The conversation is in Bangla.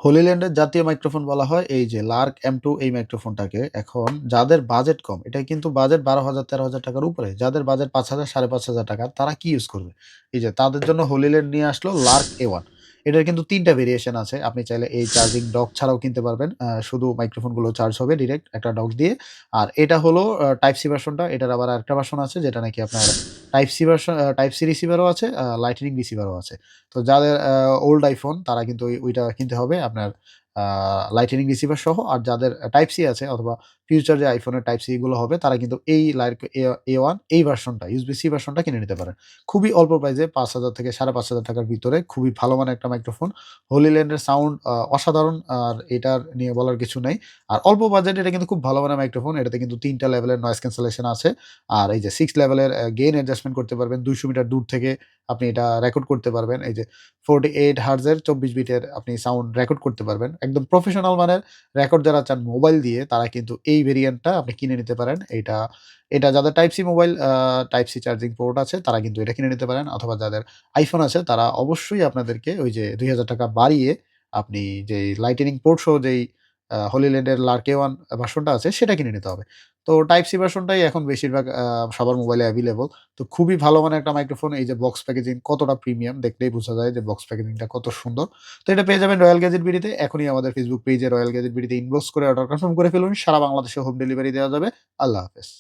হোলিল্যান্ডের জাতীয় মাইক্রোফোন বলা হয় এই যে লার্ক M2 এই মাইক্রোফোনটাকে। এখন যাদের বাজেট কম, এটা কিন্তু বাজেট ১২,০০০ ৳১৩,০০০ টাকার উপরে। যাদের বাজেট ৳৫,০০০ ৳৫,৫০০ টাকা তারা কি ইউজ করবে? এই যে তাদের জন্য হোলিল্যান্ড নিয়ে আসলো লার্ক A1। এটার কিন্তু ৩ টা ভেরিয়েশন আছে। আপনি চাইলে এই চার্জিং ডক ছাড়াও কিনতে পারবেন। শুধু মাইক্রোফোনগুলো চার্জ হবে ডিরেক্ট একটা ডক দিয়ে। আর এটা হলো টাইপ সি ভার্সনটা। এটার আবার আরেকটা ভার্সন আছে যেটা নাকি আপনার টাইপ সি রিসিভারও আছে, লাইটনিং রিসিভারও আছে। তো যাদের ওল্ড আইফোন তারা কিন্তু ওইটা কিনতে হবে আপনার আ লাইটেনিং রিসিভার সহ। আর যাদের টাইপ সি আছে অথবা ফিউচার যে আইফোনের টাইপ সি গুলো হবে তারা কিন্তু এই A1 এই ভার্সনটা USB-C ভার্সনটা কিনে নিতে পারেন। খুবই অল্প প্রাইসে ৳৫,০০০ থেকে ৳৫,৫০০ টাকার ভিতরে খুবই ভালো মানের একটা মাইক্রোফোন। হোলিল্যান্ডের সাউন্ড অসাধারণ। আর এটার নিয়ে বলার কিছু নেই। আর অল্প বাজেটে এটা কিন্তু খুব ভালো মানের মাইক্রোফোন। এটাতে কিন্তু ৩ টা লেভেলের নয়েজ ক্যান্সেলেশন আছে। আর এই যে 6 লেভেলের গেইন অ্যাডজাস্টমেন্ট করতে পারবেন। ২০০ মিটার দূর থেকে আপনি এটা রেকর্ড করতে পারবেন। এই যে 48 হার্টজ এর ২৪ বিটের আপনি সাউন্ড রেকর্ড করতে পারবেন। একদম প্রফেশনাল মানের রেকর্ড যারা চান মোবাইল দিয়ে তারা কিন্তু এই ভেরিয়েন্টটা আপনি কিনে নিতে পারেন। এটা যাদের type C mobile type C charging port আছে তারা কিন্তু এটা কিনে নিতে পারেন। অথবা যাদের iPhone আছে তারা অবশ্যই আপনাদেরকে ওই যে ৳২,০০০ বাড়িয়ে আপনি যেই লাইটেনিং পোর্ট সহ যেই হোলিল্যান্ডের লার্ক A1 ভার্সনটা আছে সেটা কিনে নিতে হবে। তো টাইপ সি ভার্সনটাই এখন বেশিরভাগ সবার মোবাইলে এভেইলেবল। তো খুবই ভালো মানের একটা মাইক্রোফোন। এই যে বক্স প্যাকেজিং কতটা প্রিমিয়াম দেখলেই বোঝা যায় যে বক্স প্যাকেজিংটা কত সুন্দর। তো এটা পেয়ে যাবেন রয়্যাল গ্যাজেট বিডিতে। এখনই আমাদের ফেসবুক পেজে রয়্যাল গ্যাজেট বিডিতে ইনবক্স করে অর্ডার কনফার্ম করে ফেলুন। সারা বাংলাদেশে হোম ডেলিভারি দেওয়া যাবে। আল্লাহ হাফেজ।